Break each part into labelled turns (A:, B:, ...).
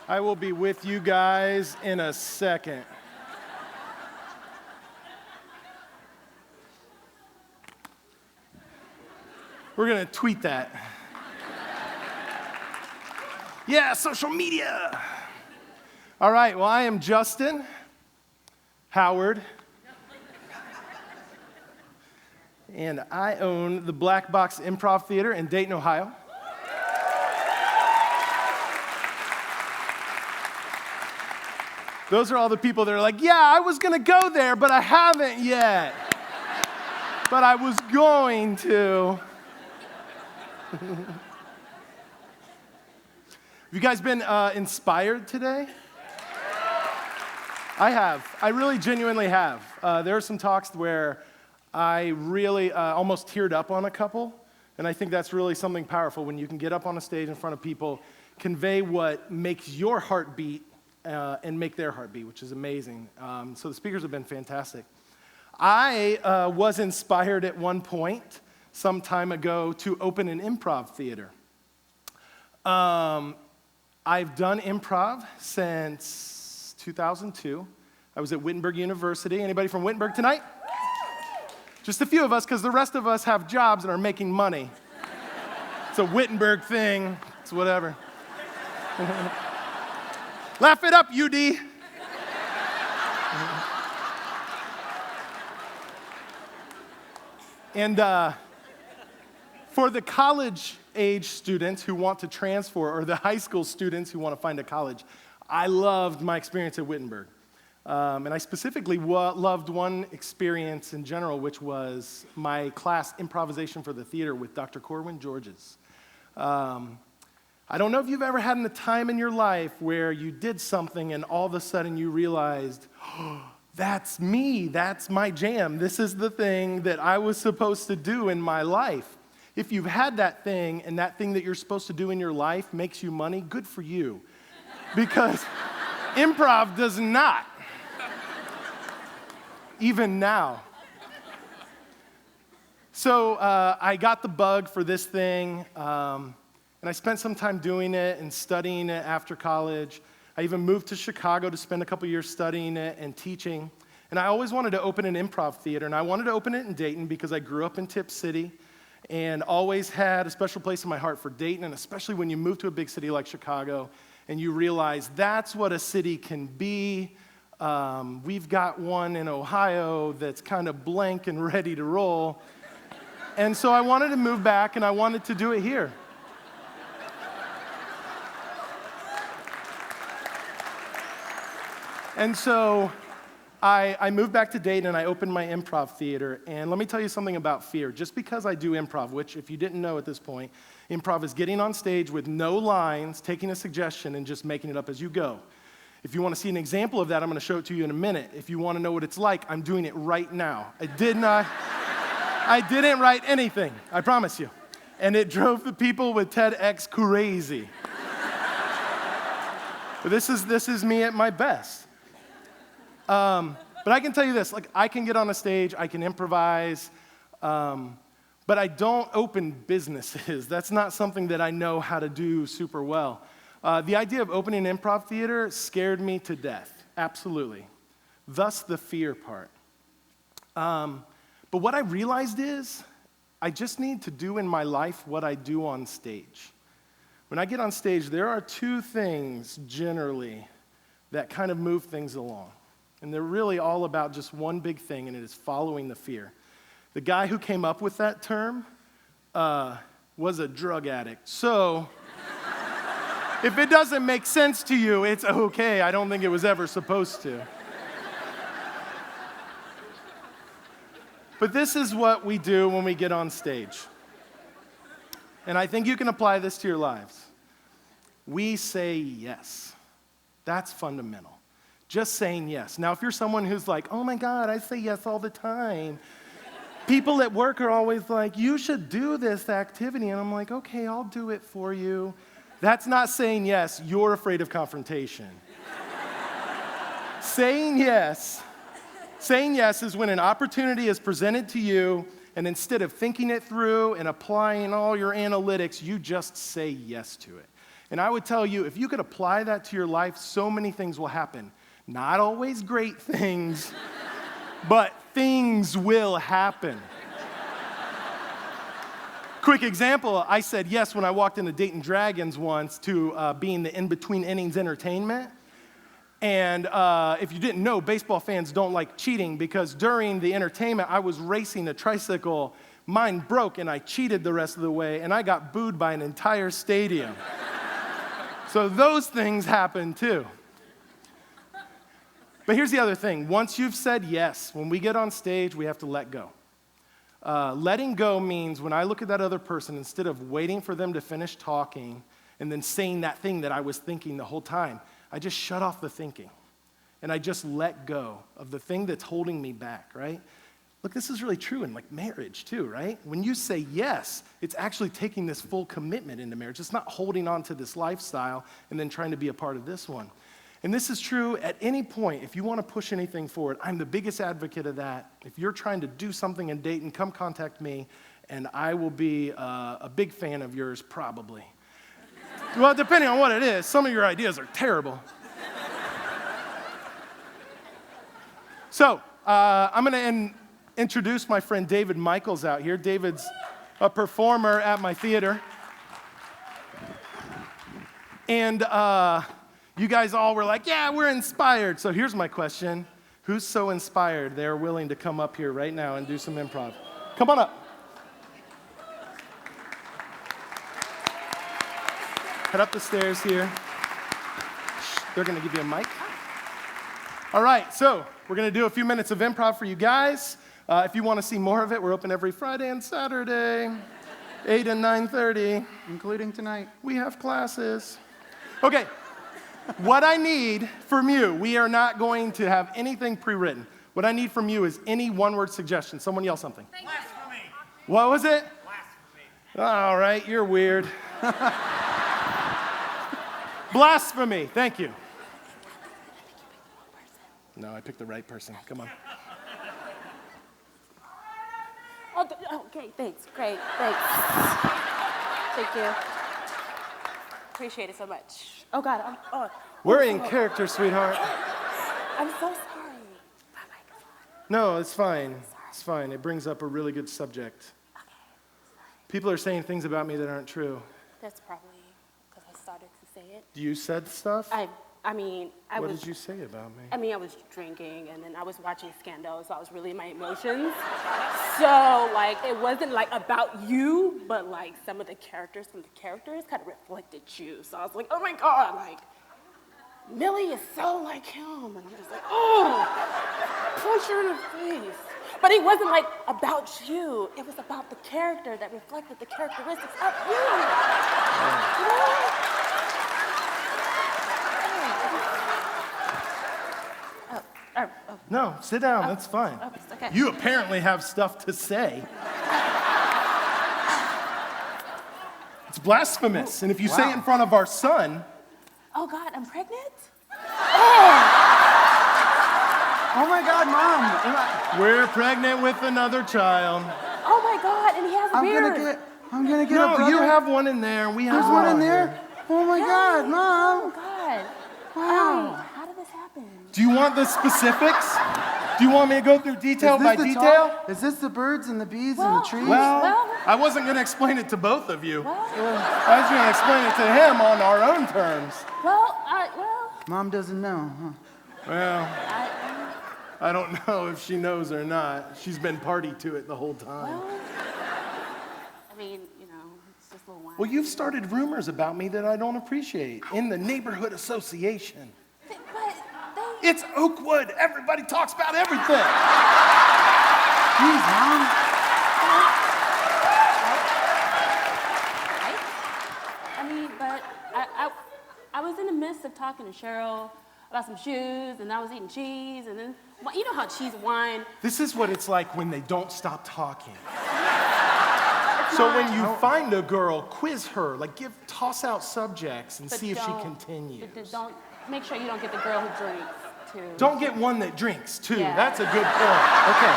A: I will be with you guys in a second. We're going to tweet that. Yeah, social media. All right, well, I am Justin Howard, and I own the Black Box Improv Theater in Dayton, Ohio. Those are all the people that are like, yeah, I was going to go there, but I haven't yet. But I was going to. Have you guys been inspired today? I have. I really genuinely have. There are some talks where I really almost teared up on a couple, and I think that's really something powerful when you can get up on a stage in front of people, convey what makes your heart beat, and make their heart beat, which is amazing. So the speakers have been fantastic. I was inspired at one point, some time ago, to open an improv theater. I've done improv since 2002. I was at Wittenberg University. Anybody from Wittenberg tonight? Just a few of us, because the rest of us have jobs and are making money. It's a Wittenberg thing. It's whatever. Laugh it up, UD. And for the college-age students who want to transfer, or the high school students who want to find a college, I loved my experience at Wittenberg. And I specifically loved one experience in general, which was my class, Improvisation for the Theater, with Dr. Corwin Georges. I don't know if you've ever had a time in your life where you did something and all of a sudden you realized, oh, that's me, that's my jam. This is the thing that I was supposed to do in my life. If you've had that thing and that thing that you're supposed to do in your life makes you money, good for you. Because improv does not. Even now. So I got the bug for this thing. And I spent some time doing it and studying it after college. I even moved to Chicago to spend a couple years studying it and teaching. And I always wanted to open an improv theater, and I wanted to open it in Dayton because I grew up in Tip City and always had a special place in my heart for Dayton, and especially when you move to a big city like Chicago and you realize that's what a city can be. We've got one in Ohio that's kind of blank and ready to roll. And so I wanted to move back, and I wanted to do it here. And so I moved back to Dayton and I opened my improv theater. And let me tell you something about fear. Just because I do improv, which if you didn't know at this point, improv is getting on stage with no lines, taking a suggestion, and just making it up as you go. If you want to see an example of that, I'm going to show it to you in a minute. If you want to know what it's like, I'm doing it right now. I didn't write anything, I promise you. And it drove the people with TEDx crazy. But this is me at my best. But I can tell you this, like I can get on a stage, I can improvise, but I don't open businesses. That's not something that I know how to do super well. The idea of opening an improv theater scared me to death, absolutely. Thus the fear part. But what I realized is I just need to do in my life what I do on stage. When I get on stage, there are two things generally that kind of move things along. And they're really all about just one big thing, and it is following the fear. The guy who came up with that term was a drug addict. So if it doesn't make sense to you, it's okay. I don't think it was ever supposed to. But this is what we do when we get on stage. And I think you can apply this to your lives. We say yes. That's fundamental. Just saying yes. Now, if you're someone who's like, oh my God, I say yes all the time. People at work are always like, you should do this activity. And I'm like, okay, I'll do it for you. That's not saying yes. You're afraid of confrontation. Saying yes is when an opportunity is presented to you, and instead of thinking it through and applying all your analytics, you just say yes to it. And I would tell you, if you could apply that to your life, so many things will happen. Not always great things, but things will happen. Quick example, I said yes when I walked into Dayton Dragons once to being the in-between innings entertainment. And if you didn't know, baseball fans don't like cheating because during the entertainment, I was racing a tricycle. Mine broke, and I cheated the rest of the way, and I got booed by an entire stadium. So those things happen too. But here's the other thing. Once you've said yes, when we get on stage, we have to let go. Letting go means when I look at that other person, instead of waiting for them to finish talking and then saying that thing that I was thinking the whole time, I just shut off the thinking, and I just let go of the thing that's holding me back, right? Look, this is really true in like marriage too, right? When you say yes, it's actually taking this full commitment into marriage. It's not holding on to this lifestyle and then trying to be a part of this one. And this is true at any point. If you want to push anything forward, I'm the biggest advocate of that. If you're trying to do something in Dayton, come contact me, and I will be a big fan of yours probably. Well, depending on what it is, some of your ideas are terrible. So, I'm going to introduce my friend David Michaels out here. David's a performer at my theater. And you guys all were like, yeah, we're inspired. So here's my question. Who's so inspired they're willing to come up here right now and do some improv? Come on up. Head up the stairs here. They're going to give you a mic. All right, so we're going to do a few minutes of improv for you guys. If you want to see more of it, we're open every Friday and Saturday, 8 and 9:30.
B: Including tonight.
A: We have classes. Okay, what I need from you, we are not going to have anything pre-written. What I need from you is any one-word suggestion. Someone yell something.
C: Blasphemy.
A: What was it?
C: Blasphemy.
A: All right, you're weird. Blasphemy, thank you. No, I picked the right person. Come on.
D: Okay, thanks. Great, thanks. Thank you. Appreciate it so much. Oh, God.
A: We're in character, sweetheart.
D: I'm so sorry. My microphone.
A: No, it's fine. It's fine. It brings up a really good subject.
D: Okay.
A: People are saying things about me that aren't true.
D: That's probably because I started to say it.
A: You said stuff? What did you say about me?
D: I was drinking, and then I was watching Scandal, so I was really in my emotions. So, like, it wasn't, like, about you, but, like, some of the characters from the characters kind of reflected you. So I was like, oh, my God, like, Millie is so like him. And I'm just like, oh, punch her in the face. But it wasn't, like, about you. It was about the character that reflected the characteristics of you. You know?
A: No, sit down. That's fine.
D: Okay.
A: You apparently have stuff to say. It's blasphemous. And if you say it in front of our son...
D: Oh, God, I'm pregnant?
B: Oh my God, Mom!
A: We're pregnant with another child.
D: Oh, my God, and he has a beard.
B: I'm gonna get a
A: No,
B: brother.
A: you have one in there. We have
B: There's one in
A: here.
B: there? Oh my God,
D: Oh,
B: Mom!
D: God.
B: Wow.
D: How did this happen?
A: Do you want the specifics? Do you want me to go through detail by detail?
B: Is this the birds and the bees and the trees?
A: Well, I wasn't going to explain it to both of you. I was going to explain it to him on our own terms.
B: Mom doesn't know, huh?
A: Well, I don't know if she knows or not. She's been party to it the whole time.
D: It's just a little whine.
A: Well, you've started rumors about me that I don't appreciate in the neighborhood association. It's Oakwood. Everybody talks about everything.
B: Jeez, Mom.
D: I was in the midst of talking to Cheryl about some shoes, and I was eating cheese, and then, you know how cheese and wine.
A: This is what it's like when they don't stop talking. So when you find a girl, quiz her, toss out subjects and see if she continues.
D: Don't make sure you don't get the girl who drinks too.
A: Don't get one that drinks too.
D: Yeah.
A: That's a good point.
B: Okay.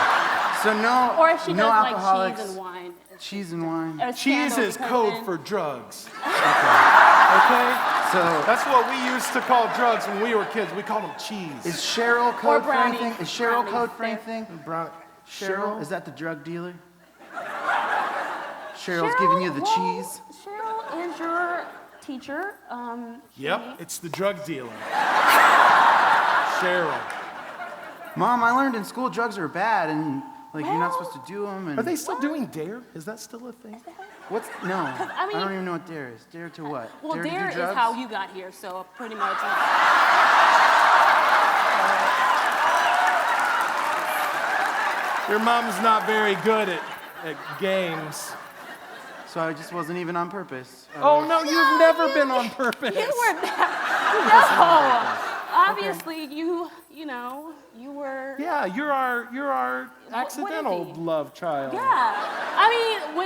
B: So no,
D: Or if she
B: no
D: does
B: alcoholics.
D: like cheese and wine.
B: Cheese and wine.
D: Or
A: Cheese
D: Scandal
A: is
D: because
A: code
D: then-
A: for drugs.
B: Okay.
A: Okay?
B: So,
A: That's what we used to call drugs when we were kids. We called them cheese.
B: is Cheryl code for
D: brownies.
B: anything? Is Cheryl
D: Brownies.
B: code for anything?
A: Cheryl?
B: Is that the drug dealer? Cheryl's giving you the cheese?
D: Cheryl is your teacher.
A: Yep, it's the drug dealer. Cheryl.
B: Mom, I learned in school drugs are bad and like you're not supposed to do them. And
A: Are they still doing DARE? Is that still a thing?
B: what's no? I,
D: mean-
B: don't even know what dare is. Dare to what?
D: Well,
B: dare to
D: dare
B: do
D: is
B: drugs?
D: how you got here, so pretty much.
A: Your mom's not very good at games.
B: So I just wasn't even on purpose.
A: Oh no, you've never been on purpose.
D: You were no. Obviously, you know, you were.
A: Yeah, you're our accidental
D: he?
A: love child.
D: Yeah. I mean,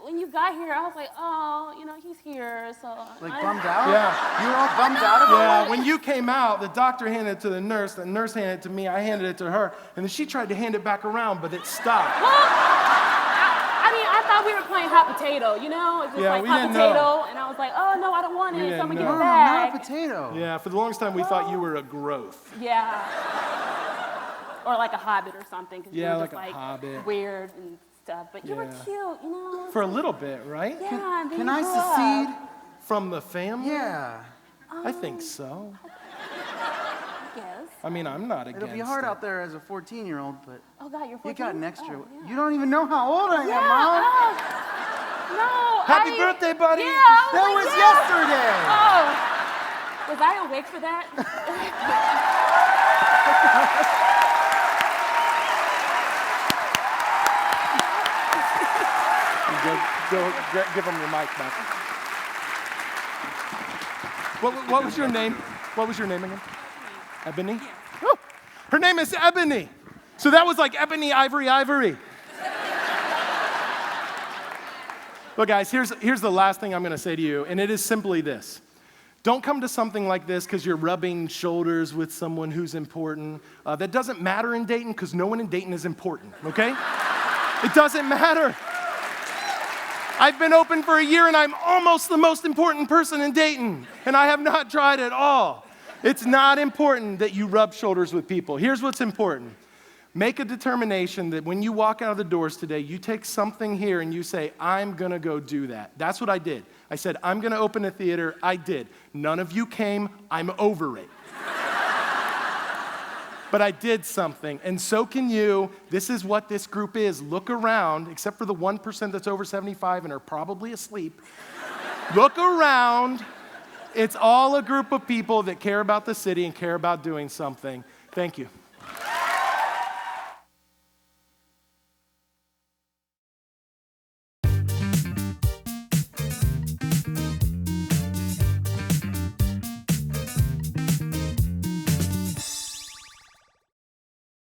D: when you got here, I was like, oh, you know, he's here, so.
B: Like bummed out?
A: Yeah.
B: You were all bummed out about
A: Yeah,
B: it?
A: when you came out, the doctor handed it to the nurse handed it to me, I handed it to her, and then she tried to hand it back around, but it stopped.
D: I mean, I thought we were playing hot potato, you know? It's just
A: Yeah,
D: like
A: we
D: hot
A: didn't
D: potato,
A: know.
D: and I was like, oh, no, I don't want
A: We
D: it, so I'm
A: didn't
D: gonna give
A: know.
D: it
B: No, not
D: back.
B: a potato.
A: Yeah, for the longest time we thought you were a growth.
D: Yeah. Or like a hobbit or something, because
A: Yeah,
D: you were
A: like
D: just
A: a
D: like
A: hobbit.
D: weird and stuff. But you were
A: Yeah.
D: cute, you know?
A: For a little bit, right?
D: Yeah, and then
B: Can
D: you
B: I
D: grew up.
B: secede?
A: From the family?
B: Yeah.
A: I think so.
D: Yes.
A: I mean, I'm not against
B: It'll be hard
A: it.
B: out there as a 14-year-old, but
D: Oh, God, you're 14?
B: you got an extra.
D: Oh, yeah.
B: You don't even know how old I am,
D: Yeah,
B: Mom.
D: no.
A: Happy birthday, buddy.
D: Yeah, I
B: That
D: like,
B: was
D: yeah.
B: yesterday.
D: Oh. Was I awake for that?
A: Go give him your mic back. What was your name? What was your name again? Ebony? Oh, her name is Ebony. So that was like ebony, ivory, ivory. Look, guys, here's the last thing I'm going to say to you, and it is simply this. Don't come to something like this because you're rubbing shoulders with someone who's important. That doesn't matter in Dayton because no one in Dayton is important, okay? It doesn't matter. I've been open for a year and I'm almost the most important person in Dayton, and I have not tried at all. It's not important that you rub shoulders with people. Here's what's important. Make a determination that when you walk out of the doors today, you take something here and you say, I'm gonna go do that. That's what I did. I said, I'm gonna open a theater. I did. None of you came. I'm over it. But I did something, and so can you. This is what this group is. Look around, except for the 1% that's over 75 and are probably asleep. Look around. It's all a group of people that care about the city and care about doing something. Thank you.